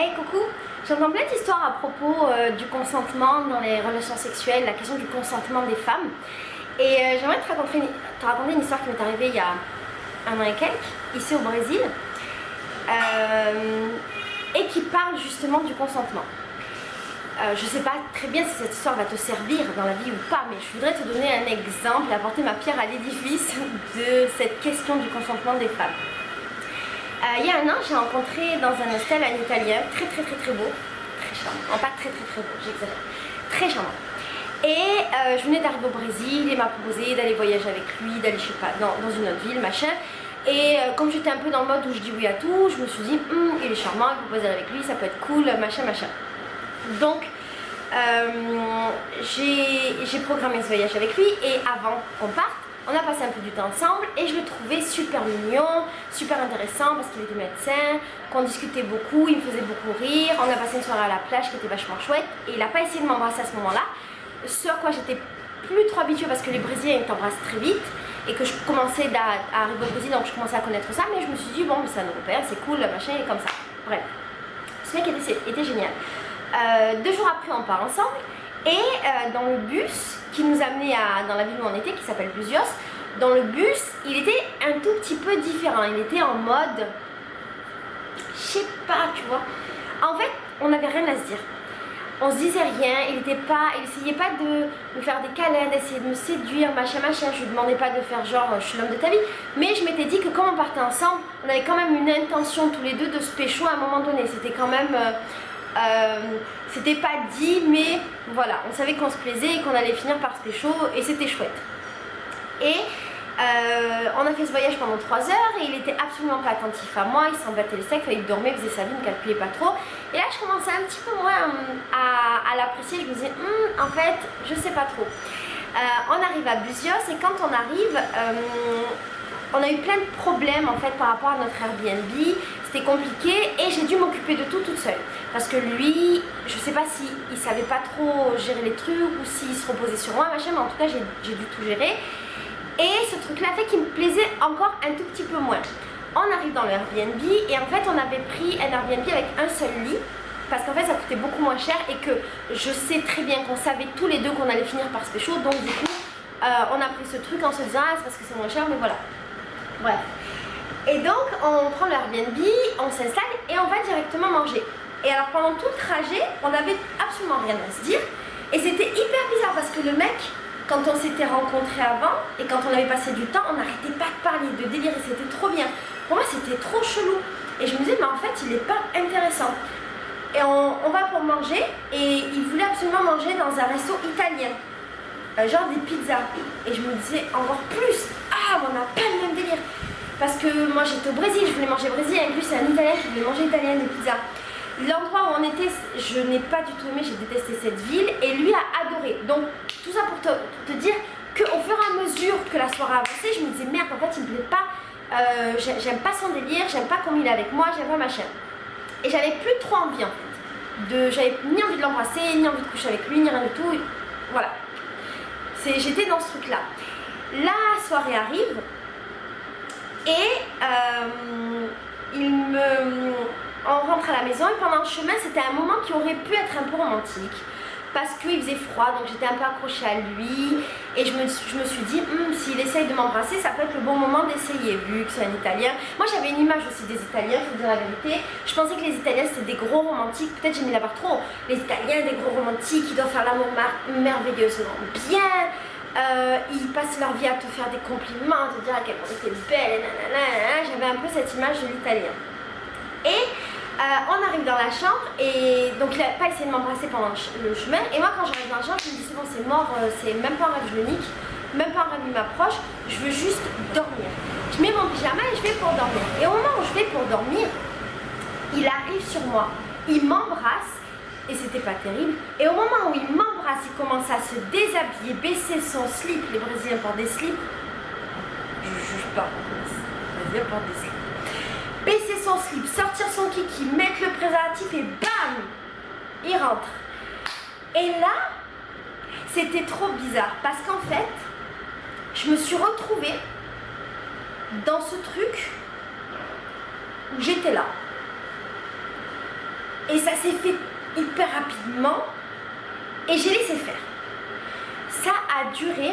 Hey coucou, j'entends plein d'histoires à propos du consentement dans les relations sexuelles, la question du consentement des femmes. Et j'aimerais te raconter une histoire qui m'est arrivée il y a un an et quelques, ici au Brésil, et qui parle justement du consentement. Je sais pas très bien si cette histoire va te servir dans la vie ou pas, mais je voudrais te donner un exemple et apporter ma pierre à l'édifice de cette question du consentement des femmes. Il y a un an, j'ai rencontré dans un hostel un Italien très beau, très charmant, non pas très beau, j'exagère, très charmant. Et je venais d'arriver au Brésil, il m'a proposé d'aller voyager avec lui, d'aller je sais pas, dans une autre ville, machin. Et comme j'étais un peu dans le mode où je dis oui à tout, je me suis dit, il est charmant, il propose d'aller avec lui, ça peut être cool, machin. Donc j'ai programmé ce voyage avec lui et avant qu'on parte, on a passé un peu du temps ensemble et je le trouvais super mignon, super intéressant parce qu'il était médecin, qu'on discutait beaucoup, il me faisait beaucoup rire, on a passé une soirée à la plage qui était vachement chouette et il n'a pas essayé de m'embrasser à ce moment-là, ce à quoi j'étais plus trop habituée parce que les Brésiliens ils t'embrassent très vite et que je commençais à arriver au Brésil donc je commençais à connaître ça, mais je me suis dit bon mais c'est un Européen, c'est cool, machin, il est comme ça. Bref, ce mec était génial. 2 jours après on part ensemble et dans le bus qui nous amenait dans la ville où on était, qui s'appelle Buzios, dans le bus il était un tout petit peu différent, il était en mode, je sais pas, tu vois, en fait on n'avait rien à se dire, on se disait rien, il essayait pas de me faire des câlins, d'essayer de me séduire, machin, je lui demandais pas de faire genre je suis l'homme de ta vie, mais je m'étais dit que comme on partait ensemble, on avait quand même une intention tous les deux de se pécho à un moment donné, c'était quand même... c'était pas dit mais voilà, on savait qu'on se plaisait et qu'on allait finir par se pécho et c'était chouette. Et on a fait ce voyage pendant 3 heures et il était absolument pas attentif à moi, il s'en battait les steaks, il dormait, il faisait sa vie, il ne calculait pas trop. Et là je commençais un petit peu moins à l'apprécier, je me disais en fait je sais pas trop. On arrive à Buzios et quand on arrive on a eu plein de problèmes en fait par rapport à notre Airbnb, c'était compliqué et j'ai dû m'occuper de tout toute seule. Parce que lui, je sais pas s'il savait pas trop gérer les trucs ou s'il se reposait sur moi, machin, mais en tout cas j'ai dû tout gérer. Et ce truc là fait qu'il me plaisait encore un tout petit peu moins. On arrive dans le Airbnb et en fait on avait pris un Airbnb avec un seul lit. Parce qu'en fait ça coûtait beaucoup moins cher et que je sais très bien qu'on savait tous les deux qu'on allait finir par se pécho. Donc du coup on a pris ce truc en se disant c'est parce que c'est moins cher, mais voilà. Bref. Et donc on prend le Airbnb, on s'installe et on va directement manger. Et alors pendant tout le trajet, on n'avait absolument rien à se dire. Et c'était hyper bizarre parce que le mec, quand on s'était rencontrés avant et quand on avait passé du temps, on n'arrêtait pas de parler, de délirer, c'était trop bien. Pour moi c'était trop chelou. Et je me disais mais en fait il n'est pas intéressant. Et on va pour manger et il voulait absolument manger dans un resto italien. Genre des pizzas. Et je me disais encore plus, on n'a pas le même délire. Parce que moi j'étais au Brésil, je voulais manger brésilien, et lui c'est un italien qui voulait manger italien, des pizzas. L'endroit où on était, je n'ai pas du tout aimé, j'ai détesté cette ville et lui a adoré. Donc tout ça pour te dire qu'au fur et à mesure que la soirée avançait, je me disais merde en fait il me plaît pas, j'aime pas son délire, j'aime pas comment il est avec moi, j'aime pas machin. Et j'avais plus trop envie en fait, j'avais ni envie de l'embrasser, ni envie de coucher avec lui, ni rien du tout, voilà. J'étais dans ce truc là. La soirée arrive et on rentre à la maison et pendant le chemin c'était un moment qui aurait pu être un peu romantique parce qu'il faisait froid donc j'étais un peu accrochée à lui et je me suis dit s'il essaye de m'embrasser ça peut être le bon moment d'essayer vu que c'est un Italien. Moi j'avais une image aussi des Italiens, il faut dire la vérité, je pensais que les Italiens c'était des gros romantiques, peut-être j'ai mis la barre trop, les Italiens des gros romantiques, ils doivent faire l'amour merveilleusement bien. Ils passent leur vie à te faire des compliments, te dire à quel point t'es belle, nanana. J'avais un peu cette image de l'italien. Et on arrive dans la chambre et donc il n'a pas essayé de m'embrasser pendant le chemin. Et moi quand j'arrive dans la chambre, je me dis c'est bon, c'est mort, c'est même pas un rêve, je le nique, même pas un rêve, il m'approche, je veux juste dormir. Je mets mon pyjama et je vais pour dormir. Et au moment où je vais pour dormir, il arrive sur moi, il m'embrasse. Et c'était pas terrible. Et au moment où il m'embrasse, il commence à se déshabiller, baisser son slip. Les Brésiliens portent des slips. Je juge pas. Les Brésiliens portent des slips. Baisser son slip, sortir son kiki, mettre le préservatif et bam, il rentre. Et là, c'était trop bizarre parce qu'en fait, je me suis retrouvée dans ce truc où j'étais là. Et ça s'est fait hyper rapidement et j'ai laissé faire. Ça a duré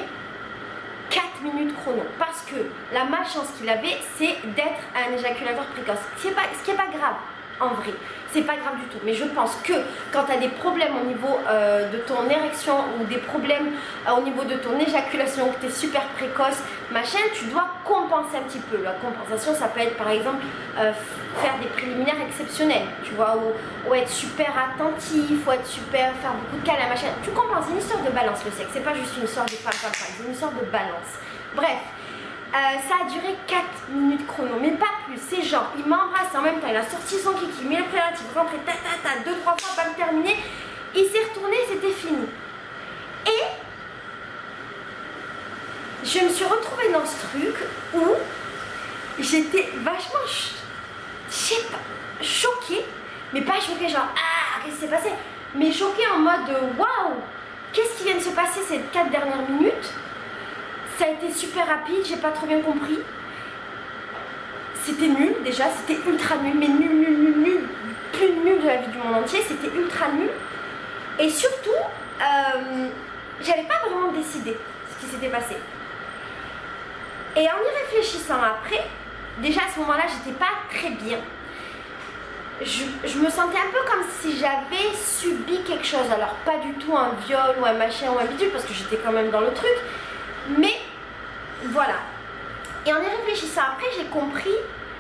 4 minutes chrono parce que la malchance qu'il avait, c'est d'être un éjaculateur précoce. Ce qui est pas grave en vrai, c'est pas grave du tout. Mais je pense que quand tu as des problèmes au niveau de ton érection ou des problèmes au niveau de ton éjaculation, que tu es super précoce, machin, tu dois compenser un petit peu. La compensation, ça peut être par exemple faire des préliminaires exceptionnels, tu vois, ou être super attentif, ou être super, faire beaucoup de câlins, machin. Tu compenses, c'est une histoire de balance le sexe, c'est pas juste une histoire de femme, c'est une histoire de balance. Bref. Ça a duré 4 minutes chrono, mais pas plus. C'est genre, il m'embrasse en même temps, il a sorti son kiki, mis le prélatif, rentré, 2-3 fois, pas le terminer. Il s'est retourné, c'était fini. Et je me suis retrouvée dans ce truc où j'étais vachement, je sais pas, choquée, mais pas choquée genre, ah, qu'est-ce qui s'est passé? Mais choquée en mode, waouh, qu'est-ce qui vient de se passer ces 4 dernières minutes? Ça a été super rapide, j'ai pas trop bien compris. C'était nul déjà, c'était ultra nul, mais nul, plus nul de la vie du monde entier, c'était ultra nul. Et surtout, j'avais pas vraiment décidé ce qui s'était passé. Et en y réfléchissant après, déjà à ce moment-là, j'étais pas très bien. Je me sentais un peu comme si j'avais subi quelque chose. Alors pas du tout un viol ou un machin ou un bidule, parce que j'étais quand même dans le truc. Mais voilà. Et en y réfléchissant après, j'ai compris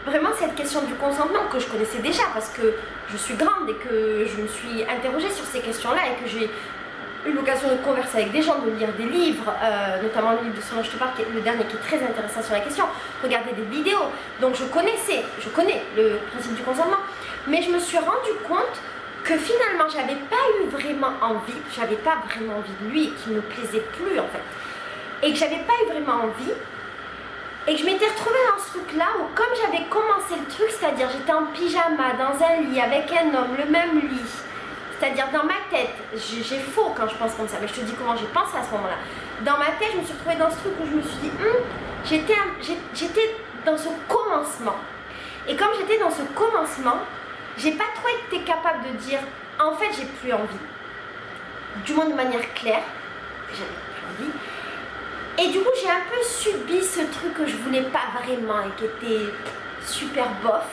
vraiment cette question du consentement que je connaissais déjà parce que je suis grande et que je me suis interrogée sur ces questions-là et que j'ai eu l'occasion de converser avec des gens, de lire des livres, notamment le livre de ce dont je te parle, qui est le dernier, qui est très intéressant sur la question, regarder des vidéos. Donc je connais le principe du consentement. Mais je me suis rendu compte que finalement, j'avais pas eu vraiment envie, j'avais pas vraiment envie de lui et qu'il me plaisait plus en fait. Et que j'avais pas eu vraiment envie et que je m'étais retrouvée dans ce truc là où comme j'avais commencé le truc, c'est-à-dire j'étais en pyjama dans un lit avec un homme, le même lit, c'est-à-dire dans ma tête, j'ai faux quand je pense comme ça, mais je te dis comment j'ai pensé à ce moment là, dans ma tête je me suis retrouvée dans ce truc où je me suis dit j'étais dans ce commencement et comme j'étais dans ce commencement, j'ai pas trop été capable de dire en fait j'ai plus envie, du moins de manière claire, j'avais plus envie. Et du coup j'ai un peu subi ce truc que je voulais pas vraiment et qui était super bof.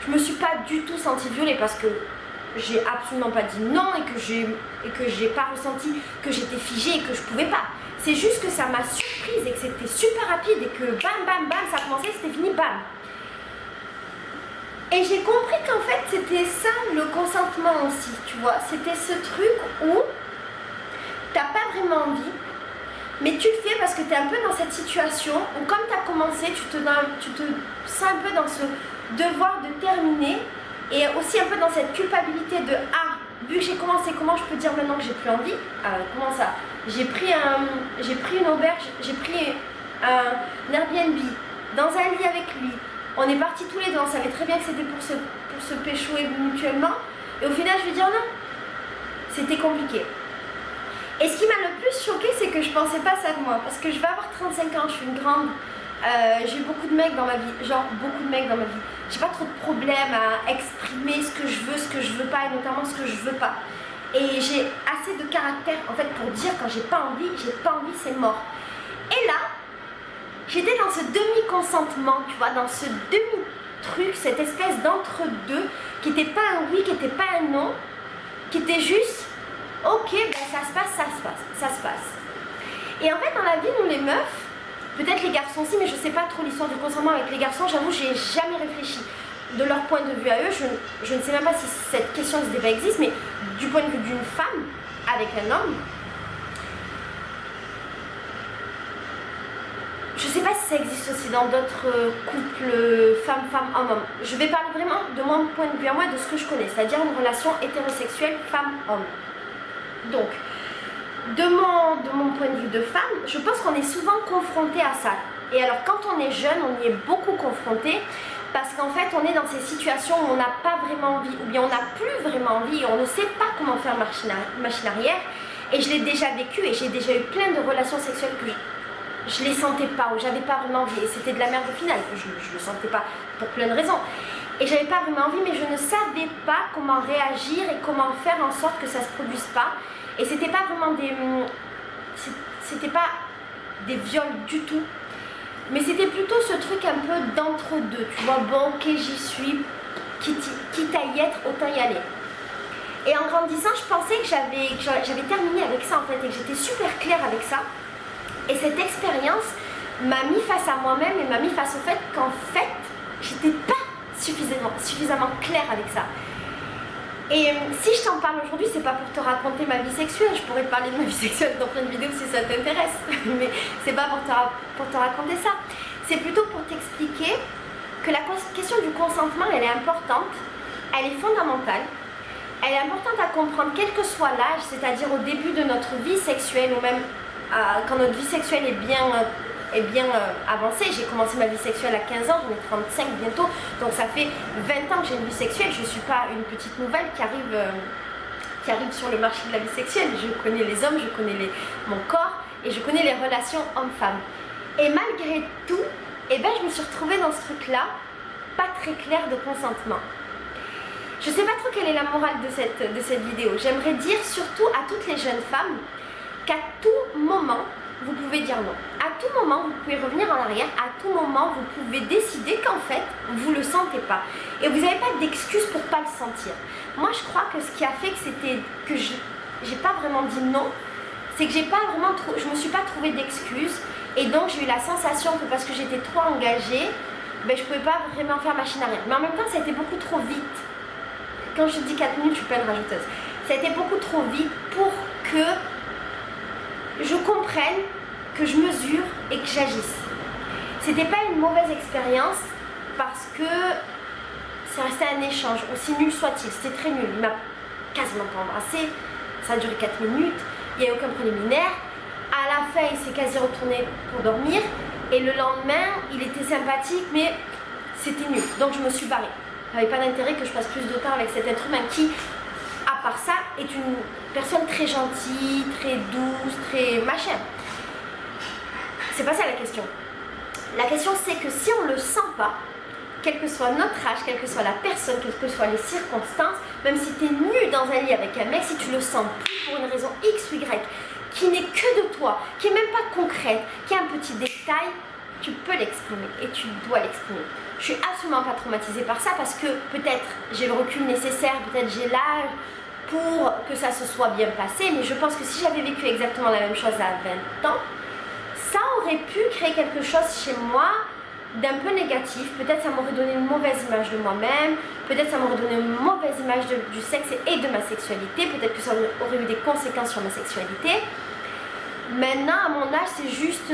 Je me suis pas du tout sentie violée parce que j'ai absolument pas dit non et que j'ai pas ressenti que j'étais figée et que je pouvais pas. C'est juste que ça m'a surprise et que c'était super rapide et que bam bam bam ça a commencé, c'était fini, bam. Et j'ai compris qu'en fait c'était ça le consentement aussi, tu vois. C'était ce truc où t'as pas vraiment envie, mais tu le fais parce que tu es un peu dans cette situation où comme tu as commencé, tu te sens un peu dans ce devoir de terminer et aussi un peu dans cette culpabilité de ah, vu que j'ai commencé, comment je peux dire maintenant que j'ai plus envie? Comment ça? J'ai pris une auberge, j'ai pris un Airbnb dans un lit avec lui. On est partis tous les deux, on savait très bien que c'était pour se péchoer mutuellement. Et au final, je lui dis oh non, c'était compliqué. Et ce qui m'a le plus choquée, c'est que je pensais pas ça de moi. Parce que je vais avoir 35 ans, je suis une grande. J'ai beaucoup de mecs dans ma vie. Genre, beaucoup de mecs dans ma vie. J'ai pas trop de problème à exprimer ce que je veux pas, et notamment ce que je veux pas. Et j'ai assez de caractère, en fait, pour dire quand j'ai pas envie, c'est mort. Et là, j'étais dans ce demi-consentement, tu vois, dans ce demi-truc, cette espèce d'entre-deux, qui était pas un oui, qui était pas un non, qui était juste... Ok, ben ça se passe. Et en fait, dans la vie, nous les meufs, peut-être les garçons aussi, mais je sais pas trop l'histoire du consentement avec les garçons, j'avoue, j'ai jamais réfléchi de leur point de vue à eux. Je ne sais même pas si cette question, ce débat existe, mais du point de vue d'une femme avec un homme, je sais pas si ça existe aussi dans d'autres couples femme-femme, homme-homme. Je vais parler vraiment de mon point de vue à moi, de ce que je connais, c'est-à-dire une relation hétérosexuelle femme-homme. Donc, de mon point de vue de femme, je pense qu'on est souvent confronté à ça. Et alors, quand on est jeune, on y est beaucoup confronté parce qu'en fait, on est dans ces situations où on n'a pas vraiment envie, ou bien on n'a plus vraiment envie, et on ne sait pas comment faire machine arrière. Et je l'ai déjà vécu, et j'ai déjà eu plein de relations sexuelles que je les sentais pas, où j'avais pas vraiment envie, et c'était de la merde au final, je le sentais pas pour plein de raisons. et j'avais pas vraiment envie, mais je ne savais pas comment réagir et comment faire en sorte que ça se produise pas. Et c'était pas vraiment c'était pas des viols du tout, mais c'était plutôt ce truc un peu d'entre-deux, tu vois. Bon, ok, j'y suis, quitte à y être, autant y aller. Et en grandissant, je pensais que j'avais terminé avec ça en fait, et que j'étais super claire avec ça. Et cette expérience m'a mis face à moi-même et m'a mis face au fait qu'en fait, j'étais pas suffisamment claire avec ça. Et si je t'en parle aujourd'hui, c'est pas pour te raconter ma vie sexuelle. Je pourrais te parler de ma vie sexuelle dans plein de vidéos si ça t'intéresse. Mais c'est pas pour te raconter ça. C'est plutôt pour t'expliquer que la question du consentement, elle est importante, elle est fondamentale. Elle est importante à comprendre quel que soit l'âge, c'est-à-dire au début de notre vie sexuelle ou même quand notre vie sexuelle est bien avancée. J'ai commencé ma vie sexuelle à 15 ans, j'en ai 35 bientôt, donc ça fait 20 ans que j'ai une vie sexuelle. Je ne suis pas une petite nouvelle qui arrive sur le marché de la vie sexuelle. Je connais les hommes, je connais mon corps et je connais les relations hommes-femmes. Et malgré tout, eh ben, je me suis retrouvée dans ce truc-là, pas très clair de consentement. Je ne sais pas trop quelle est la morale de cette vidéo. J'aimerais dire surtout à toutes les jeunes femmes qu'à tout moment, vous pouvez dire non. À tout moment, vous pouvez revenir en arrière. À tout moment, vous pouvez décider qu'en fait, vous ne le sentez pas. Et vous n'avez pas d'excuse pour ne pas le sentir. Moi, je crois que ce qui a fait que j'ai pas vraiment dit non, c'est que je me suis pas trouvé d'excuses. Et donc, j'ai eu la sensation que parce que j'étais trop engagée, ben, je ne pouvais pas vraiment faire machine arrière. Mais en même temps, ça a été beaucoup trop vite. Quand je dis 4 minutes, je suis pas une rajouteuse. Ça a été beaucoup trop vite pour que je comprenne, que je mesure et que j'agisse. C'était pas une mauvaise expérience parce que c'est resté un échange, aussi nul soit-il. C'était très nul. Il m'a quasiment pas embrassé. Ça a duré 4 minutes. Il n'y a eu aucun préliminaire. À la fin, il s'est quasi retourné pour dormir. Et le lendemain, il était sympathique, mais c'était nul. Donc je me suis barrée. Il n'y avait pas d'intérêt que je passe plus de temps avec cet être humain qui, à part ça, est une personne très gentille, très douce, très machin. C'est pas ça la question. La question c'est que si on le sent pas, quel que soit notre âge, quelle que soit la personne, quelles que soient les circonstances, même si tu es nu dans un lit avec un mec, si tu le sens plus pour une raison X ou Y, qui n'est que de toi, qui est même pas concrète, qui est un petit détail, tu peux l'exprimer et tu dois l'exprimer. Je suis absolument pas traumatisée par ça parce que peut-être j'ai le recul nécessaire, peut-être j'ai l'âge pour que ça se soit bien passé, mais je pense que si j'avais vécu exactement la même chose à 20 ans, ça aurait pu créer quelque chose chez moi d'un peu négatif. Peut-être ça m'aurait donné une mauvaise image de moi-même, peut-être ça m'aurait donné une mauvaise image du sexe et de ma sexualité, peut-être que ça aurait eu des conséquences sur ma sexualité. Maintenant, à mon âge, c'est juste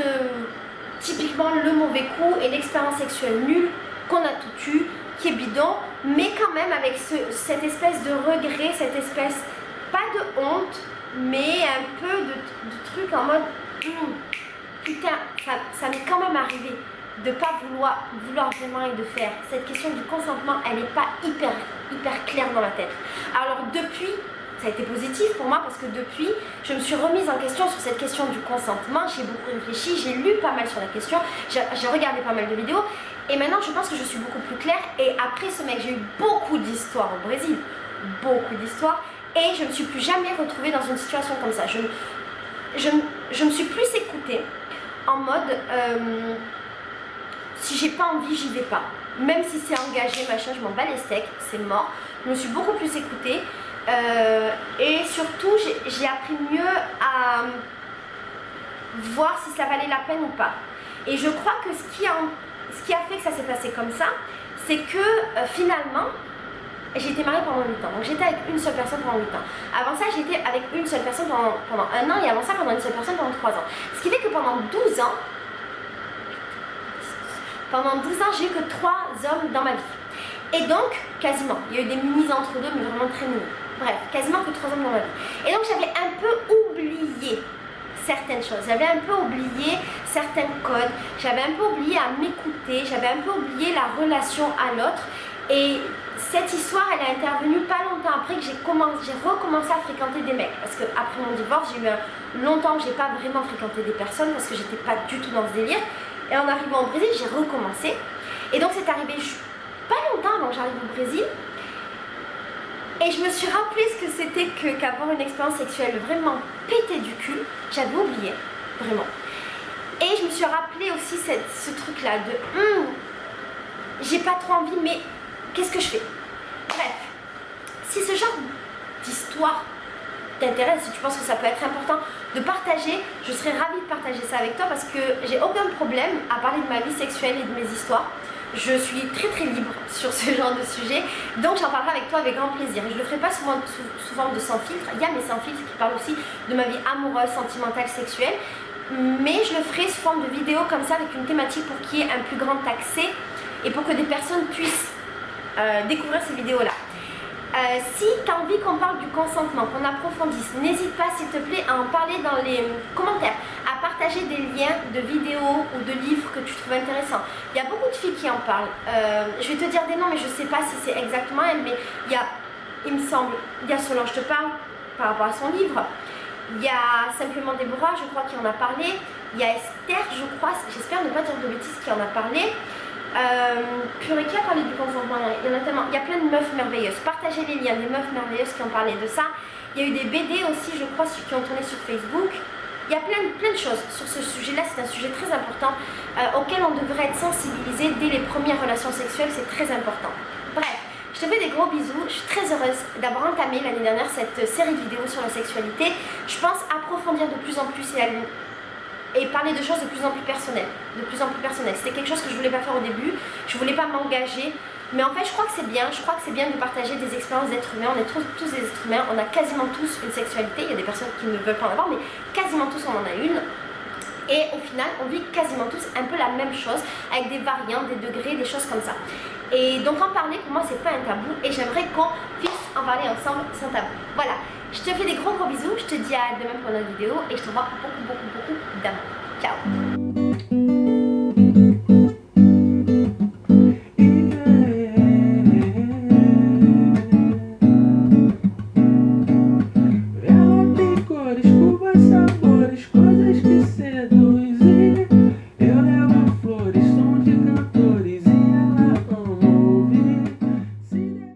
typiquement le mauvais coup et l'expérience sexuelle nulle qu'on a tout eu, qui est bidon, mais quand même avec cette espèce de regret, cette espèce, pas de honte, mais un peu de truc en mode putain, ça m'est quand même arrivé de pas vouloir vraiment et de faire. Cette question du consentement, elle n'est pas hyper claire dans ma tête. Alors depuis, ça a été positif pour moi parce que depuis, je me suis remise en question sur cette question du consentement. J'ai beaucoup réfléchi, j'ai lu pas mal sur la question, j'ai regardé pas mal de vidéos et maintenant je pense que je suis beaucoup plus claire. Et après ce mec, j'ai eu beaucoup d'histoires au Brésil, beaucoup d'histoires, et je ne me suis plus jamais retrouvée dans une situation comme ça. Je me suis plus écoutée en mode si j'ai pas envie, j'y vais pas. Même si c'est engagé, machin, je m'en bats les steaks, c'est mort. Je me suis beaucoup plus écoutée. Et surtout j'ai appris mieux à voir si ça valait la peine ou pas. Et je crois que ce qui a fait que ça s'est passé comme ça, c'est que finalement j'ai été mariée pendant 8 ans. Donc j'étais avec une seule personne pendant 8 ans. Avant ça, j'étais avec une seule personne pendant 1 an, et avant ça pendant une seule personne pendant 3 ans. Ce qui fait que pendant 12 ans, j'ai eu que 3 hommes dans ma vie. Et donc, quasiment, il y a eu des mises entre deux, mais vraiment très mini. Bref, quasiment que 3 hommes dans ma vie. Et donc j'avais un peu oublié certaines choses. J'avais un peu oublié certains codes. J'avais un peu oublié à m'écouter. J'avais un peu oublié la relation à l'autre. Et cette histoire, elle a intervenu pas longtemps après que j'ai recommencé à fréquenter des mecs. Parce que après mon divorce, j'ai eu longtemps que j'ai pas vraiment fréquenté des personnes parce que j'étais pas du tout dans ce délire. Et en arrivant au Brésil, j'ai recommencé. Et donc c'est arrivé pas longtemps avant que j'arrive au Brésil. Et je me suis rappelé ce que c'était qu'avoir une expérience sexuelle vraiment pétée du cul. J'avais oublié, vraiment. Et je me suis rappelé aussi ce truc-là de j'ai pas trop envie, mais qu'est-ce que je fais? Bref, si ce genre d'histoire t'intéresse, si tu penses que ça peut être important de partager, je serais ravie de partager ça avec toi parce que j'ai aucun problème à parler de ma vie sexuelle et de mes histoires. Je suis très libre sur ce genre de sujet, donc j'en parlerai avec toi avec grand plaisir. Je le ferai pas souvent sous forme de sans filtre. Il y a mes sans filtres qui parlent aussi de ma vie amoureuse, sentimentale, sexuelle, mais je le ferai sous forme de vidéo comme ça avec une thématique pour qu'il y ait un plus grand accès et pour que des personnes puissent découvrir ces vidéos-là. Si tu as envie qu'on parle du consentement, qu'on approfondisse, n'hésite pas s'il te plaît à en parler dans les commentaires, à partager des liens de vidéos ou de livres que tu trouves intéressants. Il y a beaucoup de filles qui en parlent. Je vais te dire des noms, mais je ne sais pas si c'est exactement elle, mais il me semble, il y a Solange Te Parle par rapport à son livre. Il y a Simplement Déborah, je crois, qui en a parlé. Il y a Esther, je crois, j'espère ne pas dire de bêtises, qui en a parlé. Purée, qui a parlé du consentement? Il y en a tellement. Il y a plein de meufs merveilleuses. Partagez les liens des meufs merveilleuses qui ont parlé de ça. Il y a eu des BD aussi, je crois, qui ont tourné sur Facebook. Il y a plein de choses sur ce sujet-là. C'est un sujet très important auquel on devrait être sensibilisé dès les premières relations sexuelles. C'est très important. Bref, je te fais des gros bisous. Je suis très heureuse d'avoir entamé l'année dernière cette série de vidéos sur la sexualité. Je pense approfondir de plus en plus et parler de choses de plus en plus personnelles. C'était quelque chose que je voulais pas faire au début, je voulais pas m'engager, mais en fait je crois que c'est bien, de partager des expériences d'êtres humains. On est tous des êtres humains, on a quasiment tous une sexualité, il y a des personnes qui ne veulent pas en avoir, mais quasiment tous on en a une. Et au final, on vit quasiment tous un peu la même chose, avec des variantes, des degrés, des choses comme ça. Et donc en parler, pour moi, c'est pas un tabou, et j'aimerais qu'on puisse en parler ensemble sans tabou. Voilà, je te fais des gros bisous, je te dis à demain pour une autre vidéo, et je te vois beaucoup d'amour. Ciao.